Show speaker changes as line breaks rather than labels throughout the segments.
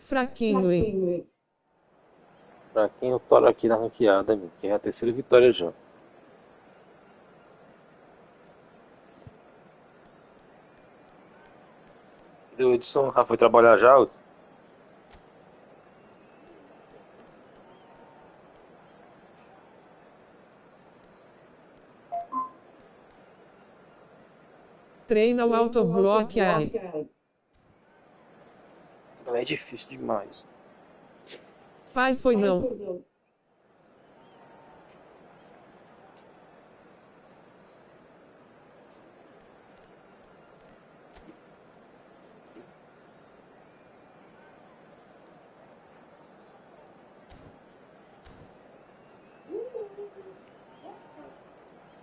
Fraquinho, hein?
Pra quem eu toro aqui na ranqueada, amigo, que é a terceira vitória já. Cadê o Edson? Ah, foi trabalhar já, Hudson?
Treina o autoblock aí.
É difícil demais.
Pai foi não.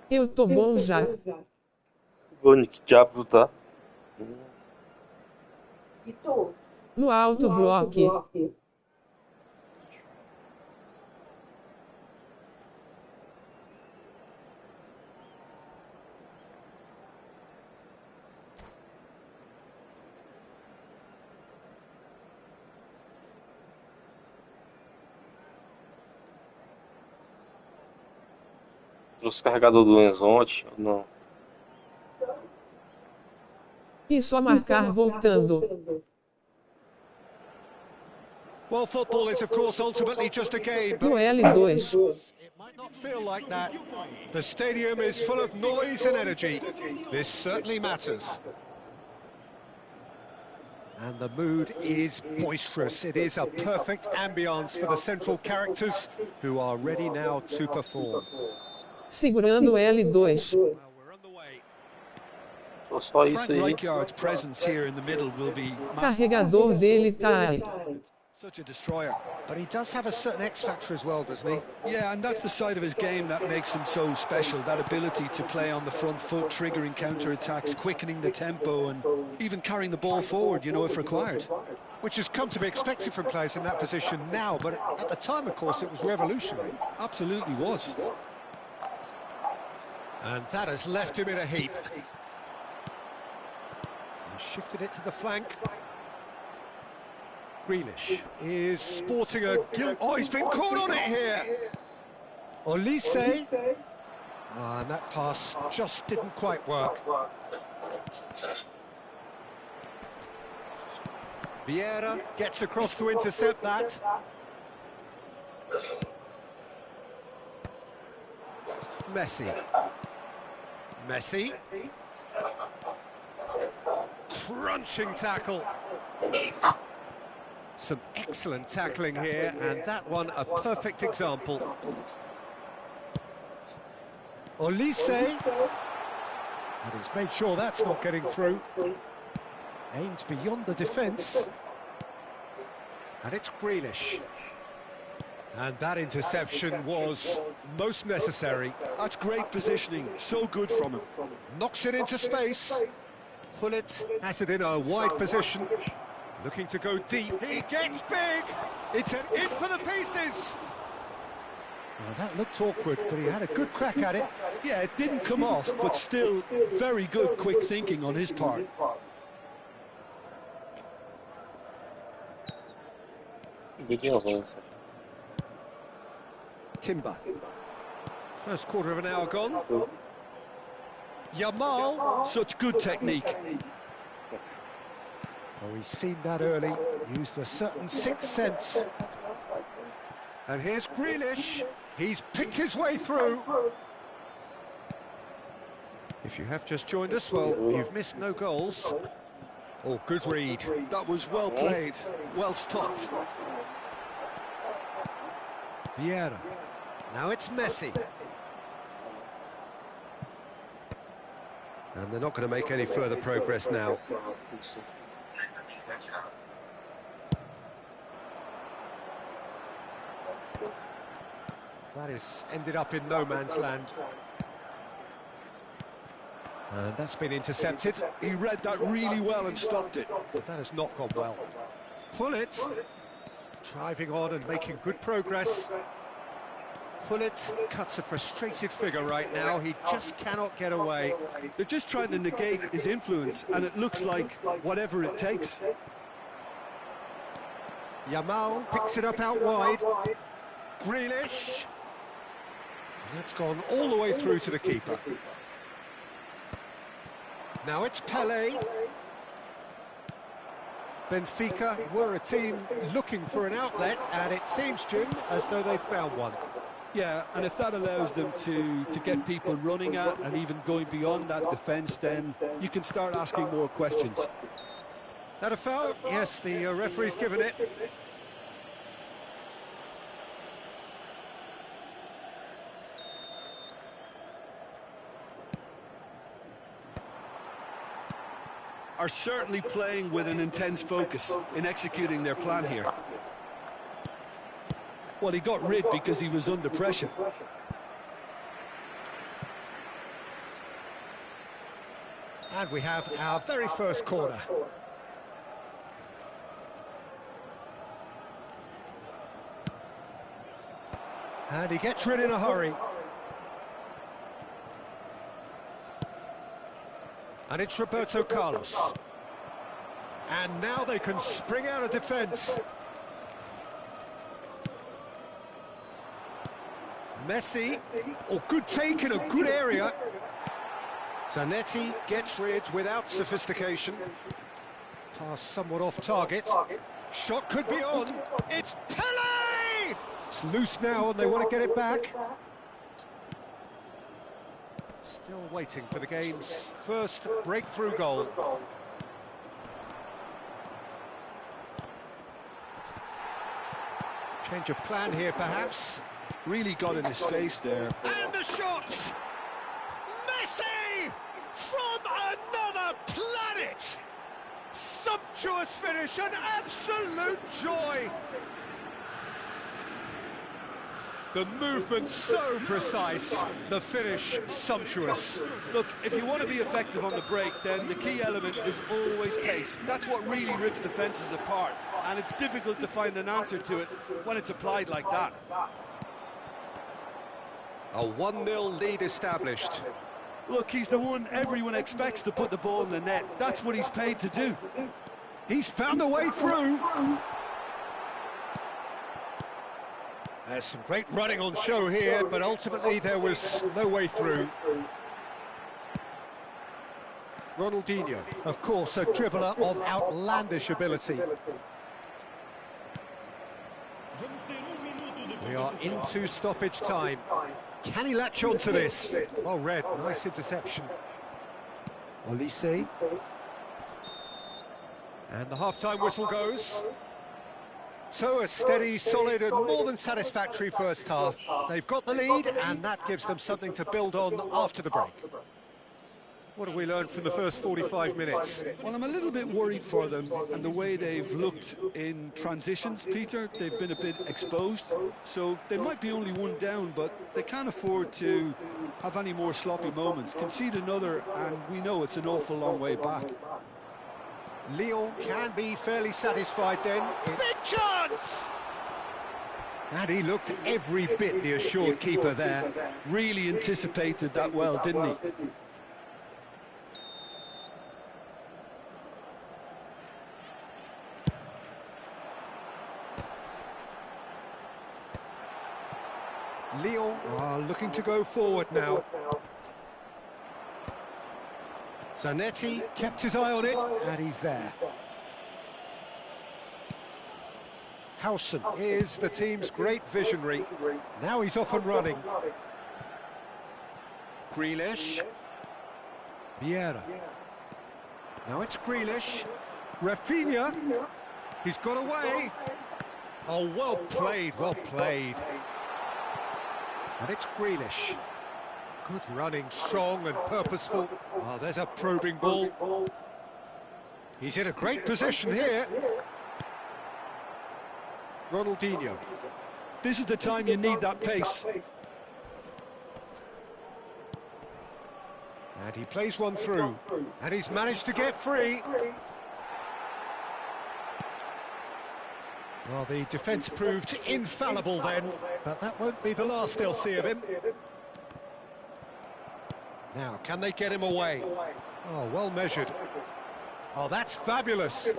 Eu tô bom já.
Bonito, que diabo tá?
No autoblock.
Trouxe o carregador do Enzo ontem? Não.
E só marcar voltando.
Well, football is, of course, ultimately just a game,
No
but
L2.
it might not feel like that. The stadium is full of noise and energy. This certainly matters. And the mood is boisterous. It is a perfect ambience for the central characters who are ready now to perform.
Segurando L2.
Well, we're on the way.
Só isso
Frank
aí.
Rijkaard's presence here in the middle will be
Carregador dele tá aí.
such a destroyer.
But he does have a certain X factor as well, doesn't he?
Yeah, and that's the side of his game that makes him so special, that ability to play on the front foot, triggering counter-attacks, quickening the tempo, and even carrying the ball forward, you know, if required.
Which has come to be expected from players in that position now, but at the time, of course, it was revolutionary.
Absolutely was.
And that has left him in a heap. He shifted it to the flank. Grealish is sporting a guilt. Oh, he's been caught on it here. Olise. And that pass just didn't quite work. Vieira gets across to intercept that. Messi. Messi. Crunching tackle. Some excellent tackling here, and that one a perfect example. Olise. And he's made sure that's not getting through. Aimed beyond the defence. And it's Grealish. And that interception was most necessary.
That's great positioning, so good from him.
Knocks it into space. Pullet has it in a wide position. Looking to go deep. He gets big. It's an in for the pieces. Well, that looked awkward, but he had a good crack at it.
Yeah, it didn't come off, but still very good quick thinking on his part.
Timber. First quarter of an hour gone. Yamal.
Such good technique.
Oh, he's seen that early. Used a certain sixth sense. And here's Grealish. He's picked his way through. If you have just joined us, well, you've missed no goals. Oh, good read.
That was well played, well stopped.
Vieira. Now it's Messi. And they're not going to make any further progress now. That is ended up in no man's land. And that's been intercepted.
He read that really well and stopped it.
But that has not gone well. Pullet. Driving on and making good progress. Pullet cuts a frustrated figure right now. He just cannot get away.
They're just trying to negate his influence, and it looks like whatever it takes.
Yamal picks it up out wide. Grealish. And that's gone all the way through to the keeper. Now it's Pele. Benfica were a team looking for an outlet, and it seems, Jim, as though they've found one.
Yeah, and if that allows them to get people running at and even going beyond that defence, then you can start asking more questions.
Is that a foul? Yes, the referee's given it.
Are certainly playing with an intense focus in executing their plan here. Well, he got rid because he was under pressure.
And we have our very first corner. And he gets rid in a hurry. And it's Roberto Carlos. And now they can spring out of defence. Messi. Oh, good take in a good area. Zanetti gets rid without sophistication. Pass somewhat off target. Shot could be on. It's Pele! It's loose now and they want to get it back. Still waiting for the game's first breakthrough goal. Change of plan here, perhaps.
Really got in his face there.
And the shot! Messi! From another planet! Sumptuous finish, an absolute joy! The movement so precise, the finish sumptuous.
Look, if you want to be effective on the break, then the key element is always pace. That's what really rips defences apart, and it's difficult to find an answer to it when it's applied like that.
A 1-0 lead established.
Look, he's the one everyone expects to put the ball in the net. That's what he's paid to do.
He's found a way through. There's some great running on show here, but ultimately there was no way through. Ronaldinho, of course, a dribbler of outlandish ability. We are into stoppage time. Can he latch on to this? Well read, nice interception. Olise. And the half-time whistle goes. So a steady, solid and more than satisfactory first half. They've got the lead and that gives them something to build on after the break. What have we learned from the first 45 minutes?
Well, I'm a little bit worried for them and the way they've looked in transitions, Peter. They've been a bit exposed, so they might be only one down, but they can't afford to have any more sloppy moments. Concede another and we know it's an awful long way back.
Lyon can be fairly satisfied then. Big chance! And he looked every bit the assured keeper there.
Really anticipated that well, didn't he?
Lyon are looking to go forward now. Zanetti kept his eye on it, and he's there. Howson is the team's great visionary. Now he's off and running. Grealish. Vieira. Now it's Grealish. Rafinha. He's got away. Oh, well played, well played. And it's Grealish. Good running, strong and purposeful. Oh, there's a probing ball. He's in a great position here. Ronaldinho.
This is the time you need that pace.
And he plays one through. And he's managed to get free. Well, the defence proved infallible then, but that won't be the last they'll see of him. Now, can they get him away? Oh, well measured. Oh, that's fabulous.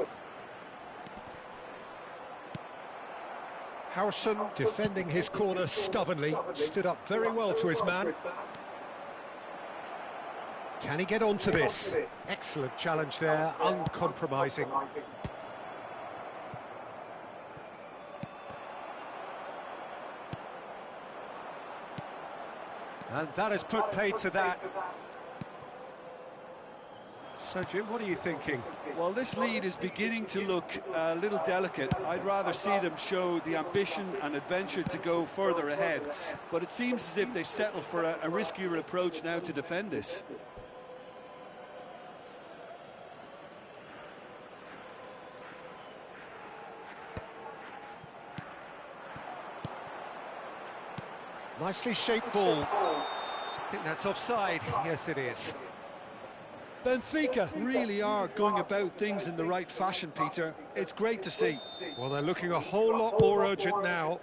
Howson defending his corner stubbornly, stood up very well to his man. Can he get onto this? Excellent challenge there, uncompromising. And that has put paid to that. So, Jim, what are you thinking?
Well, this lead is beginning to look a little delicate. I'd rather see them show the ambition and adventure to go further ahead. But it seems as if they settle for a riskier approach now to defend this.
Nicely shaped ball. I think that's offside. Yes, it is.
Benfica really are going about things in the right fashion, Peter. It's great to see.
Well, they're looking a whole lot more urgent now.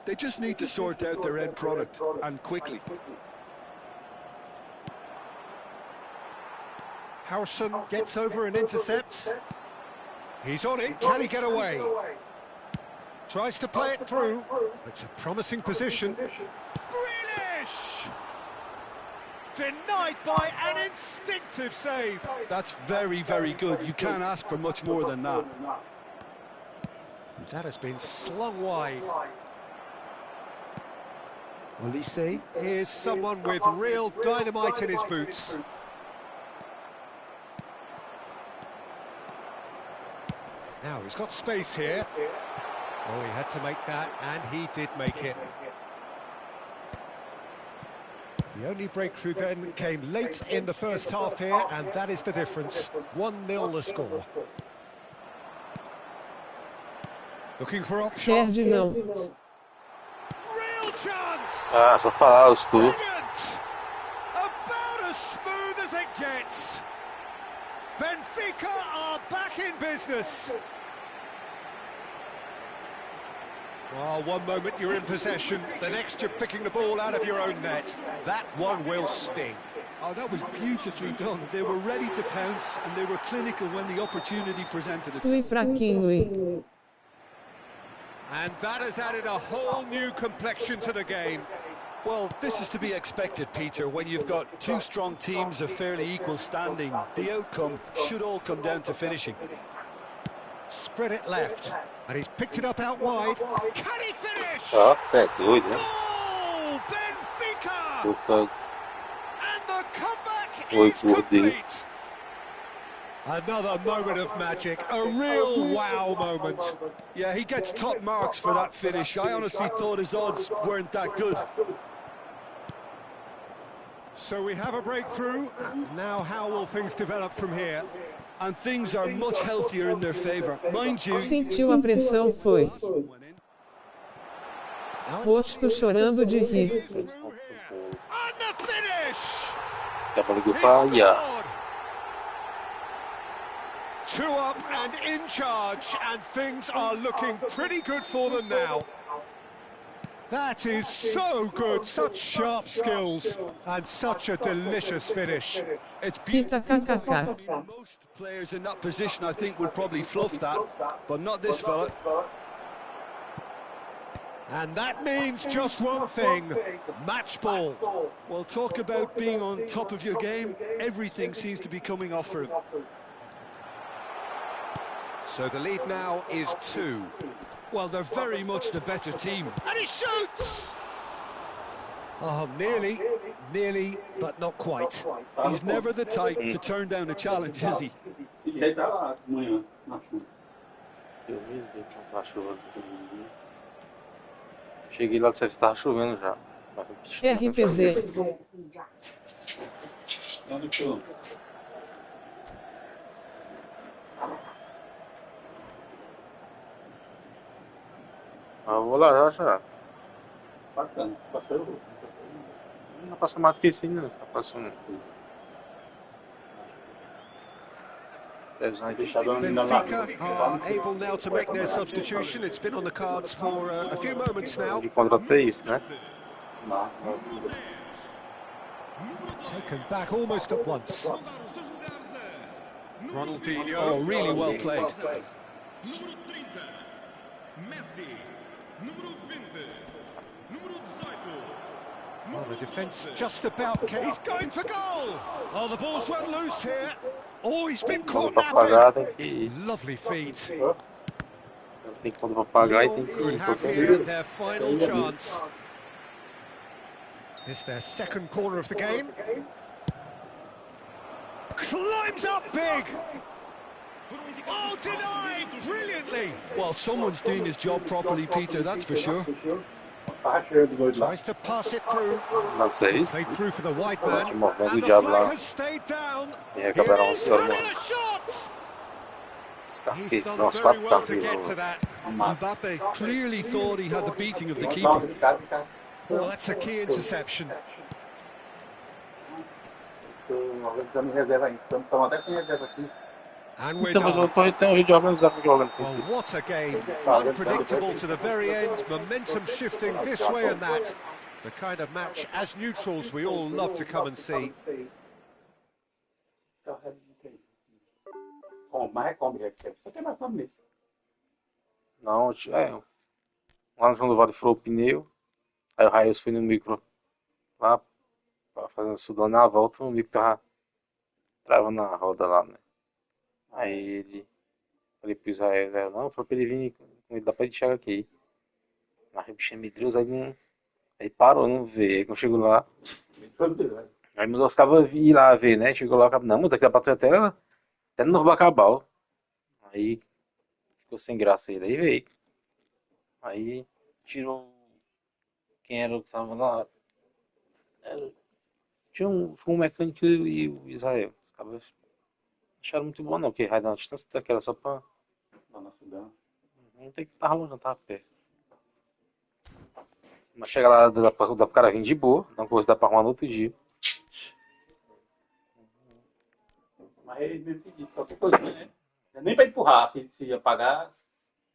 They just need to sort out their end product, and quickly.
Howson gets over and intercepts. He's on it. Can he get away? Tries to play it through. It's a promising position. Grealish! Denied by an instinctive save.
That's very, very good. You can't ask for much more than that.
That has been slung wide. Olise is someone with real dynamite in his boots. Now he's got space here. Oh, he had to make that, and he did make it. The only breakthrough then came late in the first half here, and that is the difference. 1-0 the score. Looking for options.
Perde não.
Real chance!
Ah, só falar os tu.
Brilliant! About as smooth as it gets. Benfica are back in business. Well, one moment you're in possession, the next you're picking the ball out of your own net. That one will sting.
Oh, that was beautifully done. They were ready to pounce, and they were clinical when the opportunity presented itself.
Fui fraquinho e...
And that has added a whole new complexion to the game.
Well, this is to be expected, Peter, when you've got two strong teams of fairly equal standing. The outcome should all come down to finishing.
Spread it left, and he's picked it up out wide. Can he finish?
Ó, é doido, né?
Oh, Benfica!
Puta,
And the comeback
Oi,
is
por
complete. Another moment of magic, a real wow moment.
Yeah, he gets top marks for that finish. I honestly thought his odds weren't that good.
So we have a breakthrough. Now how will things develop from here?
And things are much healthier in their favour. Mind you...
Sentiu a pressão, foi. Rosto chorando de rir.
And the finish!
Acaba de
He
falhar.
scored! 2 up and in charge, and things are looking pretty good for them now. That is so good, such sharp skills, and such a delicious finish.
It's
Pita
beautiful.
kkk.
Most players in that position, I think, would probably fluff that, but not this fella.
And that means just one thing, match ball.
Well, talk about being on top of your game. Everything seems to be coming off for him.
So the lead now is 2.
Well, they're very much the better team.
And he shoots! Oh, nearly, but not quite.
He's never the type to turn down a challenge, is he?
Eu vi que não tá chovendo. Cheguei lá, disse que estava chovendo já.
RPZ.
Ah, vou lá já. Passando. Não passa mais do que isso ainda. Tá passando.
Benfica are able now to make their substitution. It's been on the cards for a few moments now.
De contratei isso, né?
Taken back almost at once. Ronaldinho.
Oh, really well played.
Número 30, Messi. Número
Well, the defence just about... He's going for goal! Oh, the ball's run loose here. Oh, he's been
Quando
caught
pra pagar
napping.
tem que ir.
Lovely feet.
Não tem quando pra pagar e tem
Lyon
que
could
ir.
have here their final chance. It's their second corner of the game. Climbs up big. Oh, denied brilliantly.
Well, someone's doing his job properly, Peter, that's for sure.
Tries to pass it through.
Não sei isso.
Played through for the wide man.
Ótimo movimento
And
do
the
diabo
flag
lá.
has stayed down.
E
Here
acabaram
it is,
se olhando.
having a shot.
Scarpe.
He's done
Não, os
very
quatro
well to get to
carros.
that.
Mbappe clearly thought he had the beating of the keeper.
Oh, that's a key interception. And we're
Então, mas eu
done.
tô um de organizado que joga assim.
Well, what a game. Unpredictable to the very end. Momentum shifting this way and that. The kind of match, as neutrals, we all love to come and see.
Não, lá no João do Vale furou o pneu. Aí o Raios foi no micro lá, fazendo sudão na volta, o micro tava travando na roda lá, né? Aí ele. Falei pro Israel, não, foi pra ele vir com ele, dá pra ele chegar aqui. Mas o bichinho medroso, aí não. Aí parou, não veio. Aí quando chegou lá. Aí meus ficava ir lá ver, né? Chegou lá, não, mas daqui dá pra tu até no Novo Bacabal. Aí ficou sem graça ele, aí veio. Aí tirou quem era o que tava lá. Foi um mecânico e o Israel. Os caras acharam muito bom não, porque vai dar uma distância daquela só pra. Não tem que estar longe, não tava perto. Mas chega lá, dá pro cara vir de boa, não coisa dá pra arrumar no outro dia.
Mas ele mesmo que disse, qualquer coisinha, né? Nem pra empurrar, se apagar,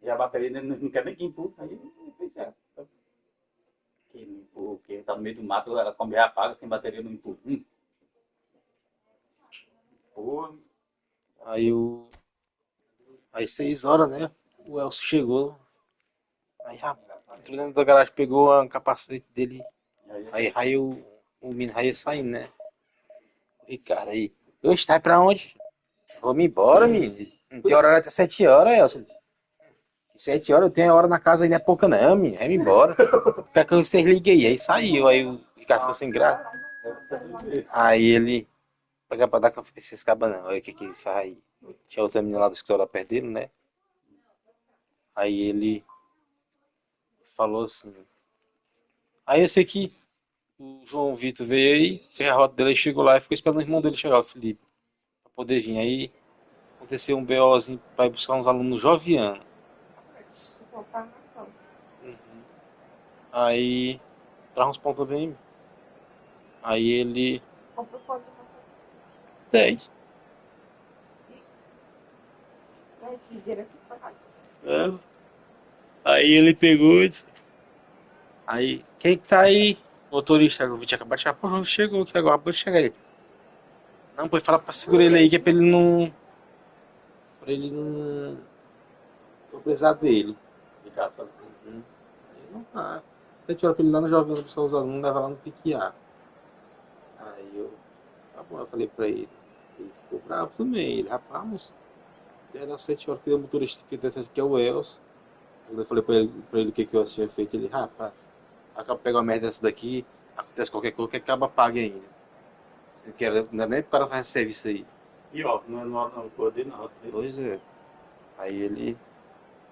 e a bateria não quer nem que empurre, aí não tem certo. Que não empurra, porque tá no meio do mato, ela come e apaga, sem bateria não empurra. Porra.
Aí 6 horas, né? O Elcio chegou. Aí entrou dentro da garagem, pegou a capacete dele. Aí o menino ia saindo, né? Ricardo aí. Hoje tá pra onde? Vamos embora, menino. Não tem horário até 7 horas, Elcio. 7 horas eu tenho a hora na casa ainda é pouca não, menino. Vai embora. Quer que vocês liguem aí? Aí saiu. Aí o Ricardo ficou sem graça. Aí ele. Pra dar café pra esses cabas não. Aí o que ele faz? Tinha outra menina lá do escritório lá perto dele, né? Aí ele falou assim. Aí eu sei que o João Vitor veio aí, fez a rota dele, chegou lá e ficou esperando o irmão dele chegar, o Felipe, pra poder vir. Aí aconteceu um BOzinho pra ir buscar uns alunos jovianos. Aí traz uns pontos também. Aí ele. 10. É. Aí ele pegou e disse. Aí, quem que tá aí? Motorista, o vídeo acabou de chegar. Pô, chegou aqui agora, pode chegar aí. Não, pode falar pra segurar ele aí, que é pra ele não. Pra ele não. Vou precisar dele. Ele não tá. 7 horas pra ele ir lá no Jovem buscar os alunos, leva lá no piquear. Aí eu. Tá bom, eu falei pra ele. Ele ficou bravo também. Ele, rapaz, moço. Já era 7 horas que o motorista que fez aqui é o Elcio. Eu falei pra ele o que eu tinha feito. Ele, rapaz, acaba pegando uma merda dessa daqui, acontece qualquer coisa que acaba paga ainda. Não é nem pro cara fazer serviço aí.
E ó, não pode não.
Pois é. Aí ele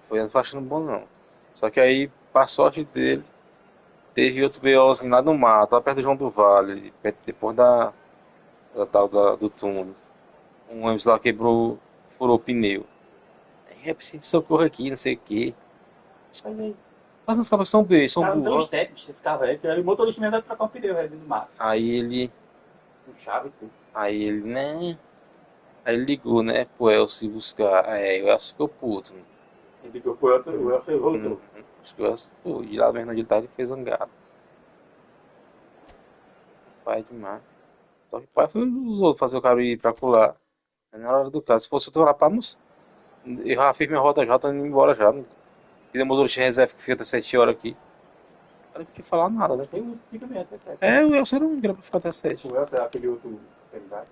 foi não achando bom não. Só que aí, pra sorte dele, teve outro BOzinho lá no mato, lá perto do João do Vale, depois da tal do túmulo. Um ônibus lá furou o pneu. Aí é preciso de socorro aqui, não sei o que. Mas os cabos são burros, são burros.
Esse carro aí, que o motorista mesmo deve trocar um pneu aí do mato.
Aí ele.
Com chave e tudo.
Aí ele, né? Aí ele ligou, né, pro Elcio buscar. Aí o Elcio ficou puto. Né?
Ele ligou pro Elcio, o Elcio voltou.
Acho que o Elcio foi. De lá mesmo onde ele tava, ele fez zangado. Pai demais. Só que o pai foi os outros fazer o cara ir pra colar. Na hora do caso, se fosse eu lá pra almoçar, eu já fiz minha rota já, tô indo embora já. E o motorista de reserva que fica até 7 horas aqui. cara não queria falar nada, né?
Tem uns que ficam mesmo até 7.
É, o Elcio era um grande pra ficar até 7.
O Elcio é aquele outro candidato.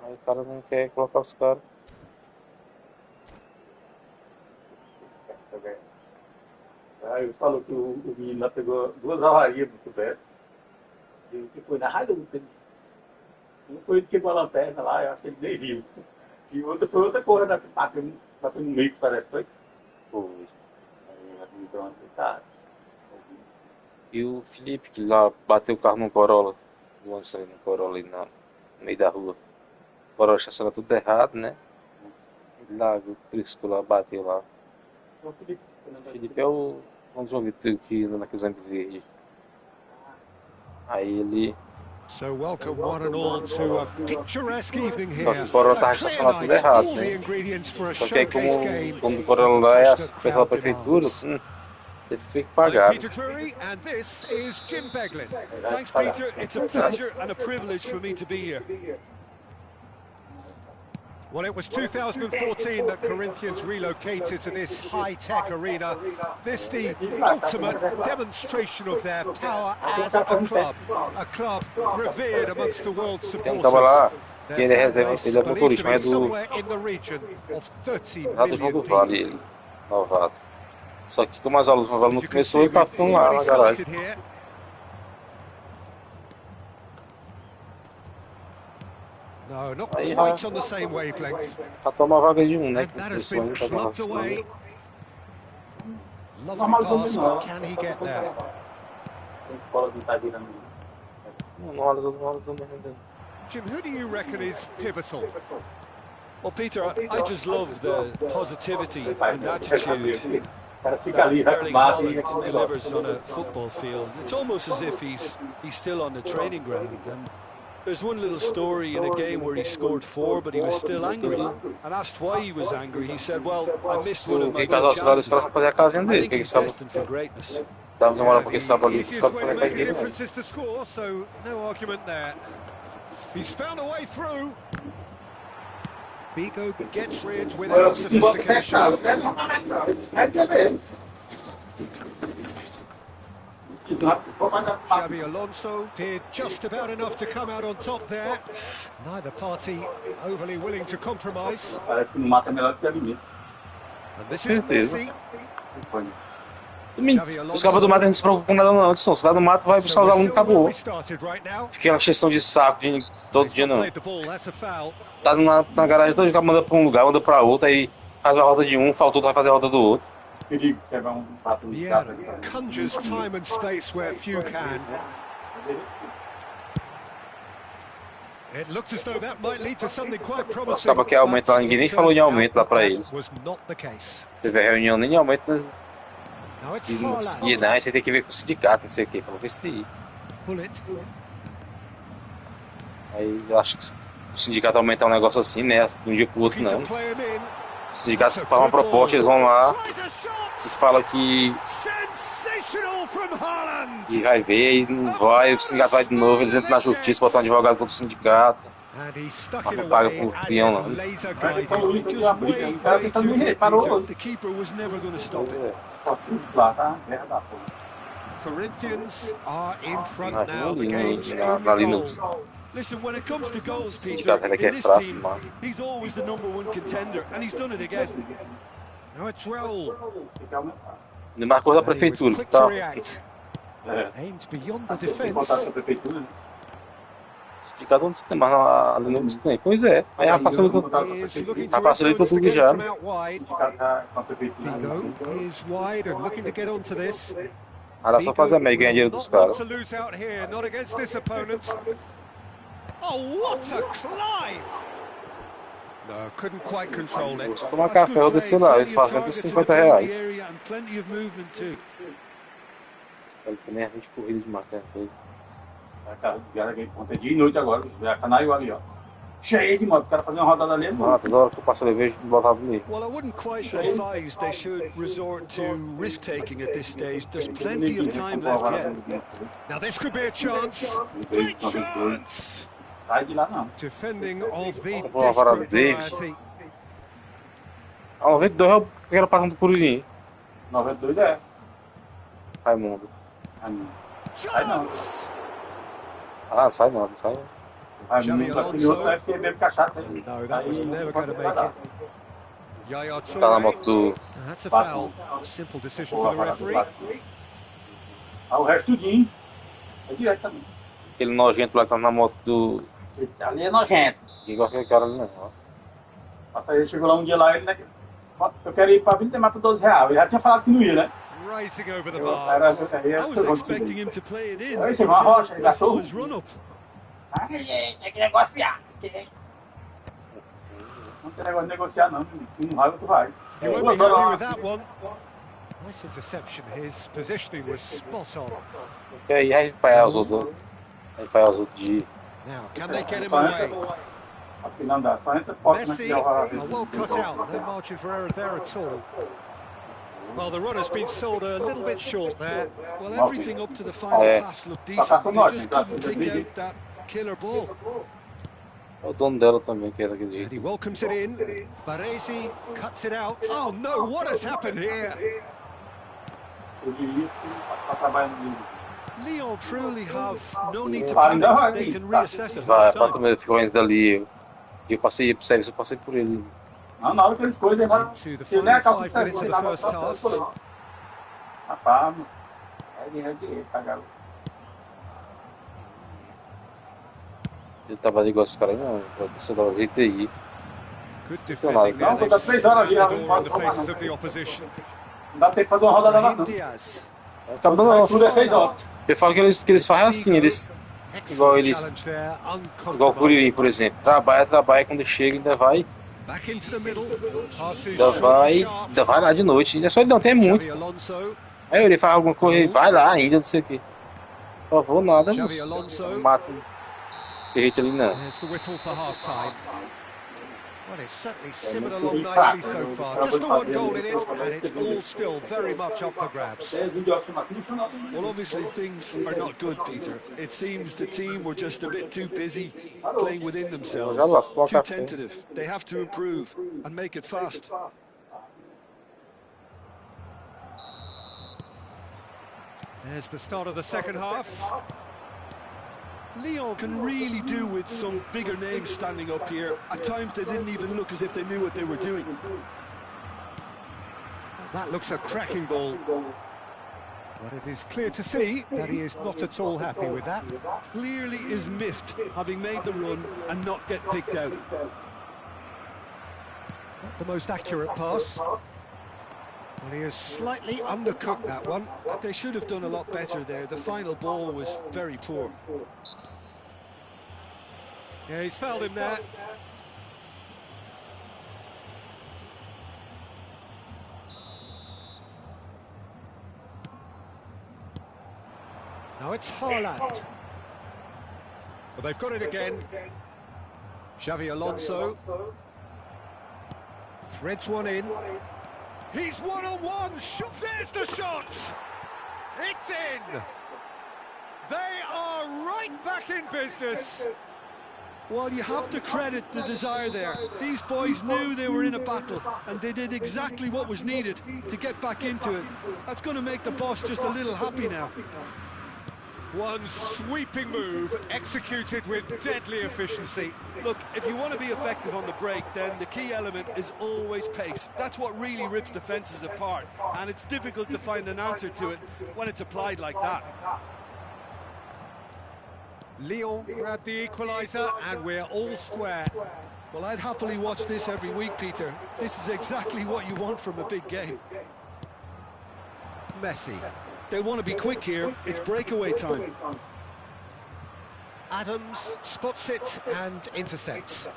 Aí o cara não quer colocar os caras.
Aí eles falaram que o menino lá pegou 2 avarias do Silvestre. E que foi na rádio, um foi ele quebrou a lanterna lá, eu acho que ele nem viu. E outra foi outra coisa, né? Bateu no meio, parece, foi? Foi. Aí então, tá.
E o Felipe, que lá bateu o carro no Corolla. Do ônibus ali no Corolla, ali no meio da rua. O Corolla estacionou tudo errado, né? Ele lá, o Trisco lá, bateu lá.
O Felipe.
O Felipe é o João Vitor que anda naquele ônibus verde. Aí ele...
So welcome one and all to a picturesque evening here.
Só que o Corolla tava estacionado tudo errado, né? Só que aí como o Corolla lá é a pessoa da prefeitura, ele tem que pagar.
Peter Drury, and this is Jim Beglin.
Thanks, Peter. It's a pleasure and a privilege for me to be here.
Well, it was 2014 that Corinthians relocated to this high-tech arena. This the ultimate demonstration of their power as a club revered amongst the world's
Tem um cara lá
supporters.
que ele é reserva, ele é motorista, mas é do
Somewhere in the region of 30
lá do João do Vale,
million
ele, novato. Só que como as aulas do João Vale não
people. As you can
começou,
see,
ele tá
we've
ficando lá
already
na garagem.
started here. No, not
Aí
quite on the same wavelength.
pra tomar vaga de né?
And
Que
that has
começou
been
ainda, tá
clubbed
passando.
away. Lovely pass, but can he get there?
Tem escola que tá virando.
Não olha os mesmo.
Jim, who do you reckon is pivotal?
Well, Peter, I just love the positivity and attitude
O cara fica
that
ali, vai
Erling
pro bate e
Haaland delivers on a football field. It's almost as if he's still on the training ground. And there's one little story in a game where he scored 4, but he was still angry. And asked why he was angry, he said, "Well, I missed one
O
of my
Ricardo
good
Australia, esse cara
chances."
vai fazer a casinha
I
dele,
think
porque ele
he's
sabe,
destined for greatness.
dá uma moral porque ele sabe ali, esse
Easiest
cara
way
vai
to
fazer a
make a
casinha
difference is to score, so no argument there. He's found a way through. Bigo gets rid without sophistication. Xabi Alonso did just about enough to come out on top there. Neither party overly willing to compromise.
Parece que no mato é melhor que ali mesmo.
And this is
Certeza.
Messi.
Os cabos do mato não se preocupam com nada não, Edson. Os cabos do mato vai buscar os alunos e acabou. Fiquei uma questão de saco de todo dia não. Tá na garagem todo dia, manda pra um lugar, manda pra outro, aí faz a roda de um, faltou, vai fazer a roda do outro.
Eu digo, quebrar um pato no
Vieira conjures time and space where few can. It looked as though that might lead to something quite promising.
Acaba que aumento lá, ninguém nem falou em aumento lá pra eles.
Was not the case.
Teve a reunião nem de aumento, né?
Now it's
E não
Haaland.
conseguia, não, você tem que ver com o sindicato, não sei o que. Falou, isso aí.
Pull it.
Aí eu acho que o sindicato aumentar um negócio assim, né? De um dia pro outro
Looking
não.
to play him in.
O sindicato faz uma proposta, eles vão lá
Tries a shot.
e falam que
Sensational from Haaland.
e vai ver, e não vai, o sindicato vai de novo, eles entram na justiça, botam um advogado contra o sindicato.
And he stuck
Mas
it
não paga
away
por
as
peão,
if
não.
laser
Então,
guided.
Just way too late, Peter. The keeper was never going to stop it.
Tá tudo lá, tá? Guerra da porra.
Corinthians are in front
Mas
now. The
ali
game's
ali no
Listen, when it comes to goals, Peter,
sindicato ainda
in
quer
this
fraco,
team,
mano.
he's always the #1 contender, and he's done it again.
Now it's Raul.
Ele marcou da
And he was
prefeitura,
quick
tá?
to react.
É.
Aimed beyond the
Tem contato com a
defence.
prefeitura, né?
Sindicato não tem, mas ali não tem. Pois é, aí já facilita,
Is looking
já
to
facilita
influence the
tudo
game
já.
from out wide.
Tá com a prefeitura.
Vigo is wide and looking to get onto this.
Era só fazer a meia e ganhar dinheiro dos caras.
To lose out here, not against this opponent. Oh, what a climb! No, couldn't quite control it.
Só tomar café ou descer lá, eles fazem menos R$50.
And plenty of movement too.
Ele também é 20 corridas de Marcelo todo.
A casa do cara que ontem dia e noite agora, a Canaio ali, ó. Cheio de moto, o cara fazendo uma rodada ali,
Ah, toda hora que eu passo ali eu vejo botado ali.
Well, I wouldn't quite advise they should resort to risk-taking at this stage. There's plenty of time left yet.
Now this could be a chance. Great chance!
Sai de lá não.
Defending of the
Vamos lá,
desperate
Davis.
variety.
A 92 eu quero passando por ele.
92 é.
Raimundo.
Sai não.
Ah, não sai não, não sai.
Raimundo, aquele outro é porque bebe cachaça.
No, that was never going to make it. Yaya
Tá na moto
Toure.
do.
That's a foul. Simple decision for the referee.
Ah, o resto tudinho. É direto também.
Aquele nojento lá que tá na moto do.
Ali é nojento.
Igual aquele cara ali não.
Mas ele chegou lá um dia lá, ele, né? Eu quero ir pra 20 mais por 12 reais. Ele já tinha falado que não ia, né?
Racing over the
Eu,
bar.
I was expecting him to play it in
Aí chegou uma rocha, ele
until I saw
gastou.
his run-up.
Tem que negociar. Não tem negócio de negociar, não. Um vai, outro vai.
You won't be happy with that one. Nice interception. His positioning was spot on.
E aí vai os outros. Aí vai os outros de.
Now, can they get him away?
Aqui não dá, só entra forte,
Messi, well cut out. No margin for error there at all. Well, the run has been sold a little bit short there.
Well, everything up to the final pass looked decent. They just couldn't take out that killer ball.
O dono dela também, que é daquele
And he
jeito.
welcomes it in. Baresi cuts it out. Oh no, what has happened here?
Eu diria que está trabalhando.
Leon truly have no need to panic. They can reassess at
Vai,
half
pra
time.
também ficou indo dali. Eu passei pro serviço, eu passei por ele.
Não, na hora que eles coisam, ele vai.
Into the
Se ele é
final
a
5 minutes of the first half.
Rapaz, é dinheiro, tá, garoto.
Ele tava igual esses caras aí, não. Só dava jeito aí.
Good defending there.
Não,
They've
tá 3 horas ali,
slammed the
não
door in the
pode
faces
tomar,
of the opposition.
Não dá tempo de fazer uma rodada lá,
Brahim
não.
Diaz.
Acabou não.
Tudo é 6 horas.
Eu falo que eles fazem assim, eles. Igual
Excellent
eles.
challenge there,
Igual o
uncompromising.
Curirim, por exemplo. Trabalha, quando chega ainda vai.
Back into the middle. Passes
Ainda vai lá de noite. Ainda só ele não tem muito.
Xavi Alonso.
Aí ele faz alguma coisa, vai lá ainda, não sei o que. Por favor, nada,
Xavi
não
Alonso.
mata de jeito ali não.
There's the whistle for half time. Well, it's certainly simmered along nicely so far. Just the one goal in it, and it's all still very much up for grabs.
Well, obviously things are not good, Peter. It seems the team were just a bit too busy playing within themselves, too tentative. They have to improve and make it fast.
There's the start of the second half.
Leon can really do with some bigger names standing up here. At times they didn't even look as if they knew what they were doing.
That looks a cracking ball. But it is clear to see that he is not at all happy with that.
Clearly is miffed, having made the run and not get picked out.
Not the most accurate pass. Well, he has slightly undercooked that one.
They should have done a lot better there. The final ball was very poor.
Yeah, he's fouled him there. Now it's Haaland. Well, they've got it again. Xavi Alonso. Threads one in. He's one-on-one. There's the shot. It's in. They are right back in business.
Well, you have to credit the desire there. These boys knew they were in a battle, and they did exactly what was needed to get back into it. That's going to make the boss just a little happy now.
One sweeping move, executed with deadly efficiency.
Look, if you want to be effective on the break, then the key element is always pace. That's what really rips defences apart, and it's difficult to find an answer to it when it's applied like that.
Lyon grabbed the equaliser, and we're all square.
Well, I'd happily watch this every week, Peter. This is exactly what you want from a big game.
Messi.
They want to be quick here. It's breakaway time.
Adams spots it and intercepts.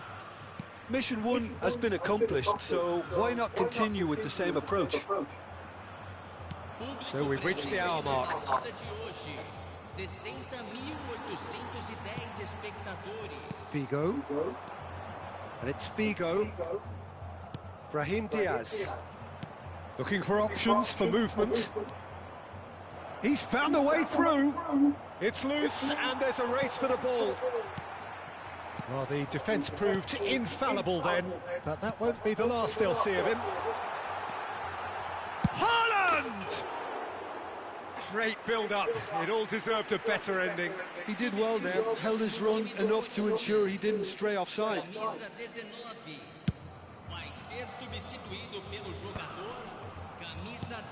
Mission 1 has been accomplished, so why not continue with the same approach?
So we've reached the hour mark. Figo. And it's Figo. Brahim Diaz. Looking for options for movement. He's found a way through. It's loose, and there's a race for the ball. Well, the defence proved infallible then, but that won't be the last they'll see of him. Great build-up. It all deserved a better ending.
He did well there, held his run enough to ensure he didn't stray offside.
Camisa 19 vai ser substituído pelo jogador camisa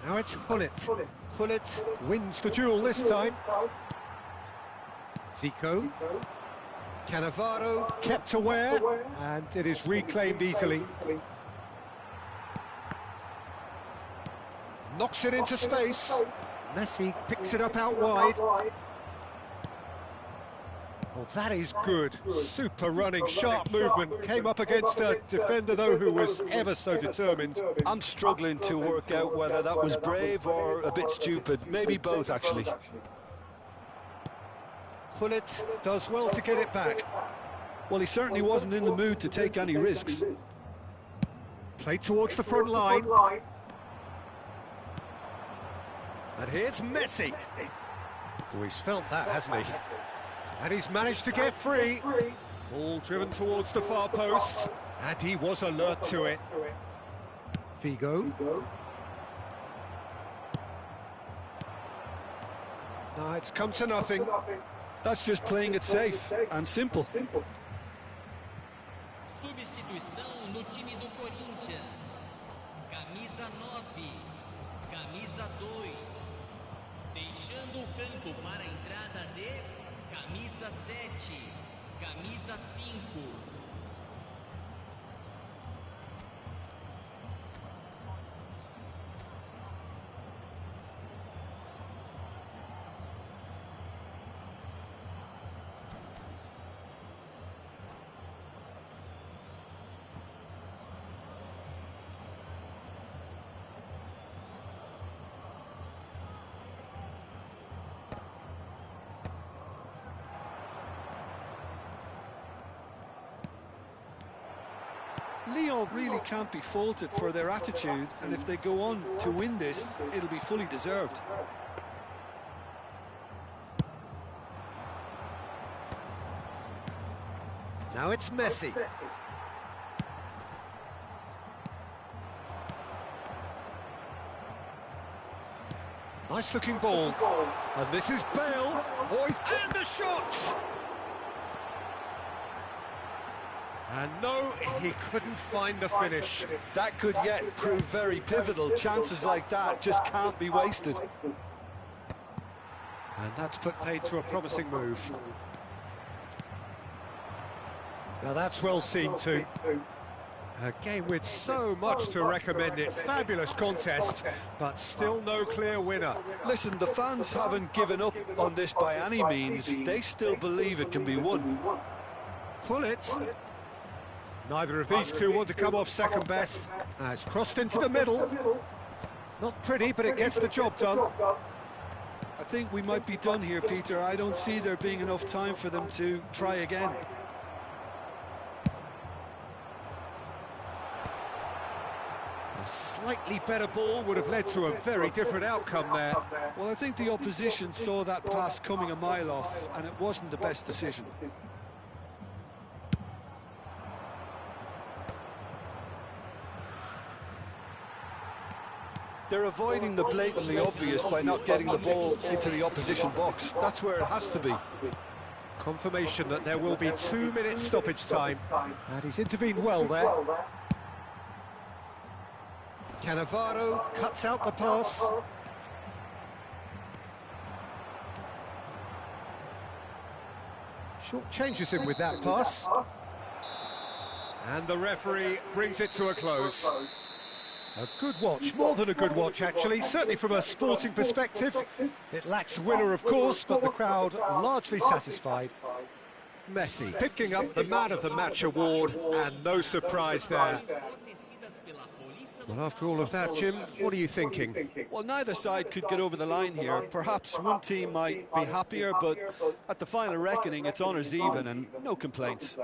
10.
Now it's Gullit. Gullit wins the duel this time. Zico. Cannavaro kept aware, and it is reclaimed easily. Knocks it into space. Messi picks it up out wide. Oh, that is good. Super running, sharp movement. Came up against a defender, though, who was ever so determined.
I'm struggling to work out whether that was brave or a bit stupid. Maybe both, actually.
Gullit does well to get it back.
Well, he certainly wasn't in the mood to take any risks.
Played towards the front line. And here's Messi. Oh, he's felt that, hasn't he? And he's managed to get free. Ball driven towards the far post. And he was alert to it. Figo. No, it's come to nothing.
That's just playing it safe and simple.
Substituição no time do Corinthians. Camisa 9, camisa 2. Deixando o campo para a entrada de camisa 7, camisa 5.
Lyon really can't be faulted for their attitude, and if they go on to win this, it'll be fully deserved.
Now it's Messi. Nice looking ball. And this is Bale. Oh, and the shot! And no, he couldn't find the finish.
That could yet prove very pivotal. Chances like that just can't be wasted.
And that's put paid to a promising move. Now that's well seen too. A game with so much to recommend it. Fabulous contest, but still no clear winner.
Listen, the fans haven't given up on this by any means. They still believe it can be won.
Gullit. Neither of these two want to come off second best. It's crossed into the middle. Not pretty, but it gets the job done.
I think we might be done here, Peter. I don't see there being enough time for them to try again.
A slightly better ball would have led to a very different outcome there.
Well, I think the opposition saw that pass coming a mile off, and it wasn't the best decision. They're avoiding the blatantly obvious by not getting the ball into the opposition box. That's where it has to be.
Confirmation that there will be 2 minutes stoppage time. And he's intervened well there. Cannavaro cuts out the pass. Short changes him with that pass. And the referee brings it to a close. A good watch, more than a good watch actually, certainly from a sporting perspective. It lacks winner of course, but the crowd largely satisfied. Messi picking up the Man of the Match award, and no surprise there. Well, after all of that, Jim, what are you thinking?
Well, neither side could get over the line here. Perhaps one team might be happier, but at the final reckoning, it's honours even and no complaints.